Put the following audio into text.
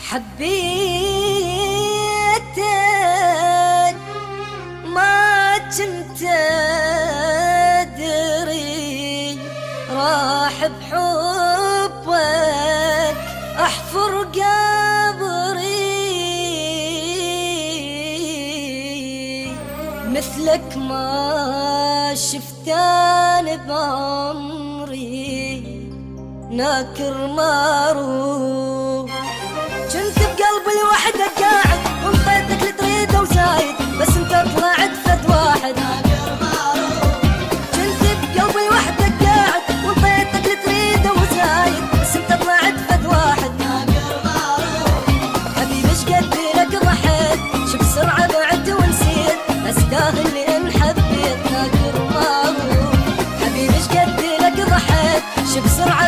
حبيتك ما كنت أدري راح بحبك أحفر قبري، مثلك ما شفتان بعمري، ناكر معروف. كنت بقلبي لوحدك قاعد وانطيتك اللي تريده وزايد، بس انت طلعت فد واحد. كنت بقلبي لوحدك قاعد وانطيتك اللي تريده وزايد، بس انت طلعت فد واحد. حبيبي ايش قد لك ضحيت، شو بسرعة بعدت ونسيت، استاهل لان حبيت ناكر معروف. حبيبي ايش قد لك ضحيت، شو بسرعة